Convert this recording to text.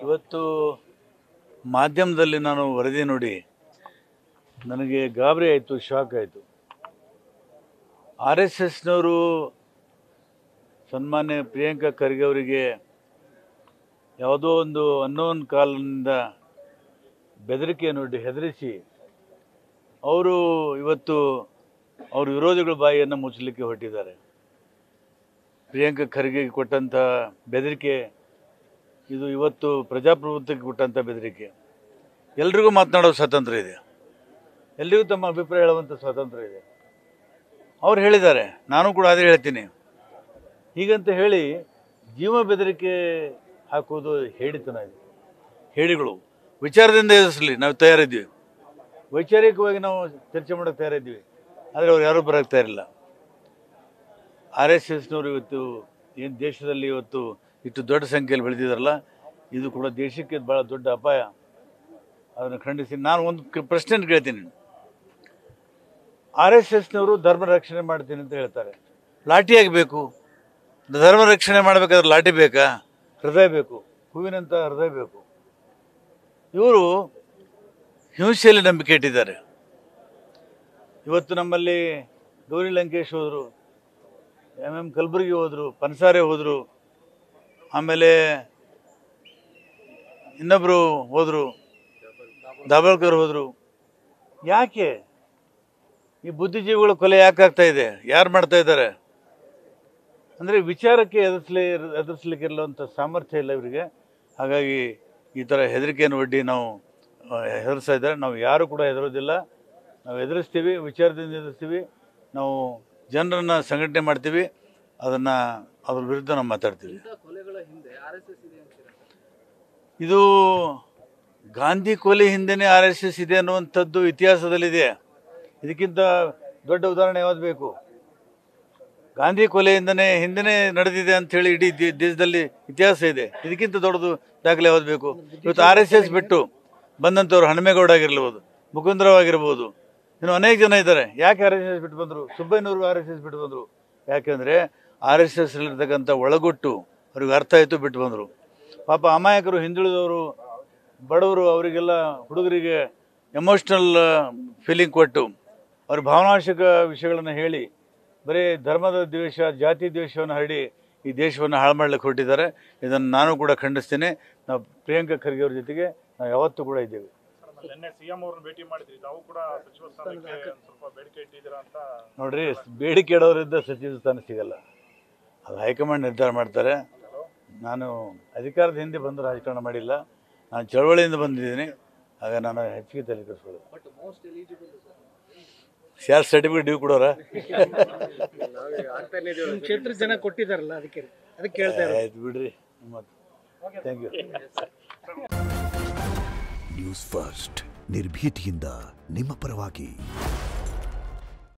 ಇವತ್ತು ಮಾಧ್ಯಮದಲ್ಲಿ ನಾನು ವರದಿ ನೋಡಿ ನನಗೆ ಗಾಬರಿ ಆಯಿತು, ಶಾಕ್ ಆಯಿತು. RSSನವರು ಸನ್ಮಾನ್ಯ ಪ್ರಿಯಾಂಕಾ ಖರ್ಗೆ ಅವರಿಗೆ ಯಾವುದೋ ಒಂದು ಅನ್ನೋನ್ ಕಾಲದಿಂದ ಬೆದರಿಕೆಯನ್ನು ಹೆದರಿಸಿ ಅವರು ಇವತ್ತು ಅವ್ರ ವಿರೋಧಿಗಳ ಬಾಯಿಯನ್ನು ಮುಚ್ಚಲಿಕ್ಕೆ ಹೊರಟಿದ್ದಾರೆ. ಪ್ರಿಯಾಂಕಾ ಖರ್ಗೆಗೆ ಕೊಟ್ಟಂಥ ಬೆದರಿಕೆ ಇದು ಇವತ್ತು ಪ್ರಜಾಪ್ರಭುತ್ವಕ್ಕೆ ಕೊಟ್ಟಂಥ ಬೆದರಿಕೆ. ಎಲ್ರಿಗೂ ಮಾತನಾಡೋ ಸ್ವಾತಂತ್ರ್ಯ ಇದೆ, ಎಲ್ರಿಗೂ ತಮ್ಮ ಅಭಿಪ್ರಾಯ ಹೇಳುವಂಥ ಸ್ವಾತಂತ್ರ್ಯ ಇದೆ. ಅವ್ರು ಹೇಳಿದ್ದಾರೆ, ನಾನು ಕೂಡ ಅದೇ ಹೇಳ್ತೀನಿ. ಹೀಗಂತ ಹೇಳಿ ಜೀವ ಬೆದರಿಕೆ ಹಾಕೋದು ಹೇಳಿತನ ಇದೆ. ಹೇಳಿಗಳು ವಿಚಾರದಿಂದ ಎದುರಿಸಲಿ, ನಾವು ತಯಾರಿದ್ದೀವಿ. ವೈಚಾರಿಕವಾಗಿ ನಾವು ಚರ್ಚೆ ಮಾಡೋಕ್ಕೆ ತಯಾರಿದ್ದೀವಿ. ಆದರೆ ಅವ್ರು ಯಾರೂ ಬರೋಕ್ಕೆ ತಯಾರಿಲ್ಲ. RSSನವರು ಇವತ್ತು ಏನು ದೇಶದಲ್ಲಿ ಇವತ್ತು ಇಷ್ಟು ದೊಡ್ಡ ಸಂಖ್ಯೆಯಲ್ಲಿ ಬೆಳೆದಿದ್ದಾರಲ್ಲ, ಇದು ಕೂಡ ದೇಶಕ್ಕೆ ಭಾಳ ದೊಡ್ಡ ಅಪಾಯ. ಅದನ್ನು ಖಂಡಿಸಿ ನಾನು ಒಂದು ಪ್ರಶ್ನೆ ಕೇಳ್ತೀನಿ. RSSನವರು ಧರ್ಮ ರಕ್ಷಣೆ ಮಾಡ್ತೀನಿ ಅಂತ ಹೇಳ್ತಾರೆ. ಲಾಠಿಯಾಗಿ ಬೇಕು. ಧರ್ಮ ರಕ್ಷಣೆ ಮಾಡಬೇಕಾದ್ರೆ ಲಾಠಿ ಬೇಕಾ? ಹೃದಯ ಬೇಕು, ಹೂವಿನಂಥ ಹೃದಯ ಬೇಕು. ಇವರು ಹಿಂಸೆಯಲ್ಲಿ ನಂಬಿಕೆ ಇಟ್ಟಿದ್ದಾರೆ. ಇವತ್ತು ನಮ್ಮಲ್ಲಿ ಗೌರಿ ಲಂಕೇಶ್ ಹೋದರು, MM ಕಲಬುರ್ಗಿ ಹೋದರು, ಪನ್ಸಾರೆ ಹೋದರು, ಆಮೇಲೆ ಇನ್ನೊಬ್ಬರು ಹೋದರು, ದಾಬೋಲ್ಕರ್ ಹೋದರು. ಯಾಕೆ ಈ ಬುದ್ಧಿಜೀವಿಗಳ ಕೊಲೆ ಯಾಕೆ ಆಗ್ತಾ ಇದೆ? ಯಾರು ಮಾಡ್ತಾ ಇದ್ದಾರೆ? ಅಂದರೆ ವಿಚಾರಕ್ಕೆ ಎದುರಿಸಲಿಕ್ಕೆ ಇರುವಂಥ ಸಾಮರ್ಥ್ಯ ಇಲ್ಲ ಇವರಿಗೆ. ಹಾಗಾಗಿ ಈ ಥರ ಹೆದರಿಕೆಯನ್ನು ಒಡ್ಡಿ ನಾವು ಹೆದರಿಸ್ತಾ ಇದ್ದಾರೆ. ನಾವು ಯಾರು ಕೂಡ ಹೆದರೋದಿಲ್ಲ. ನಾವು ಎದುರಿಸ್ತೀವಿ, ವಿಚಾರದಿಂದ ಎದುರಿಸ್ತೀವಿ. ನಾವು ಜನರನ್ನು ಸಂಘಟನೆ ಮಾಡ್ತೀವಿ, ಅದ್ರ ವಿರುದ್ಧ ನಾವು ಮಾತಾಡ್ತೀವಿ. ಇದು ಗಾಂಧಿ ಕೊಲೆ ಹಿಂದೆನೇ RSS ಇದೆ ಅನ್ನುವಂಥದ್ದು ಇತಿಹಾಸದಲ್ಲಿದೆ. ಇದಕ್ಕಿಂತ ದೊಡ್ಡ ಉದಾಹರಣೆ ಯಾವ್ದು ಬೇಕು? ಗಾಂಧಿ ಕೊಲೆಯಿಂದನೇ ಹಿಂದೆನೇ ನಡೆದಿದೆ ಅಂಥೇಳಿ ಇಡೀ ದೇಶದಲ್ಲಿ ಇತಿಹಾಸ ಇದೆ. ಇದಕ್ಕಿಂತ ದೊಡ್ಡದು ದಾಖಲೆ ಯಾವ್ದು ಬೇಕು? ಇವತ್ತು RSS ಬಿಟ್ಟು ಬಂದಂಥವ್ರು ಹನುಮೇಗೌಡ ಆಗಿರ್ಬೋದು, ಮುಕುಂದರಾವ್ ಆಗಿರ್ಬೋದು, ಇನ್ನು ಅನೇಕ ಜನ ಇದ್ದಾರೆ. ಯಾಕೆ RSS ಬಿಟ್ಟು ಬಂದರು? ಸುಬ್ಬಯ್ಯನವರು RSS ಬಿಟ್ಟು ಬಂದರು. ಯಾಕೆಂದರೆ RSSನಲ್ಲಿರ್ತಕ್ಕಂಥ ಒಳಗೊಟ್ಟು ಅವ್ರಿಗೆ ಅರ್ಥ ಆಯಿತು, ಬಿಟ್ಟು ಬಂದರು. ಪಾಪ ಅಮಾಯಕರು, ಹಿಂದುಳಿದವರು, ಬಡವರು, ಅವರಿಗೆಲ್ಲ ಹುಡುಗರಿಗೆ ಎಮೋಷ್ನಲ್ ಫೀಲಿಂಗ್ ಕೊಟ್ಟು ಅವ್ರ ಭಾವನಾಶಕ ವಿಷಯಗಳನ್ನು ಹೇಳಿ ಬರೀ ಧರ್ಮದ ದ್ವೇಷ, ಜಾತಿ ದ್ವೇಷವನ್ನು ಹರಡಿ ಈ ದೇಶವನ್ನು ಹಾಳು ಮಾಡಲಿಕ್ಕೆ ಹೊರಟಿದ್ದಾರೆ. ಇದನ್ನು ನಾನು ಕೂಡ ಖಂಡಿಸ್ತೇನೆ. ನಾವು ಪ್ರಿಯಾಂಕಾ ಖರ್ಗೆ ಅವ್ರ ಜೊತೆಗೆ ನಾವು ಯಾವತ್ತೂ ಕೂಡ ಇದ್ದೇವೆ. ನೋಡ್ರಿ, ಬೇಡಿಕೆ ಇಡೋದ್ರಿಂದ ಸಚಿವ ಸ್ಥಾನ ಸಿಗಲ್ಲ. ಅದು ಹೈಕಮಾಂಡ್ ನಿರ್ಧಾರ ಮಾಡ್ತಾರೆ. ನಾನು ಅಧಿಕಾರದ ಹಿಂದೆ ಬಂದು ರಾಜಕಾರಣ ಮಾಡಿಲ್ಲ. ನಾನು ಚಳವಳಿಯಿಂದ ಬಂದಿದ್ದೀನಿ. ಆಗ ನಾನು ಹೆಚ್ಚಿಗೆ ತಲೆ ಕೆಡಿಸ್ಕೊಳ್ಳೋದು. ಯಾರು ಸರ್ಟಿಫಿಕೇಟ್ ಡ್ಯೂ ಕೊಡೋರ? ಕ್ಷೇತ್ರ ಜನ ಕೊಟ್ಟಿದ್ದಾರಲ್ಲ, ಅದಕ್ಕೆ ಕೇಳ್ತಾ ಇರೋದು. ಆಯ್ತು ಬಿಡ್ರಿ. Thank you. ನ್ಯೂಸ್ ಫಸ್ಟ್, ನಿರ್ಭೀತಿಯಿಂದ ನಿಮ್ಮ ಪರವಾಗಿ.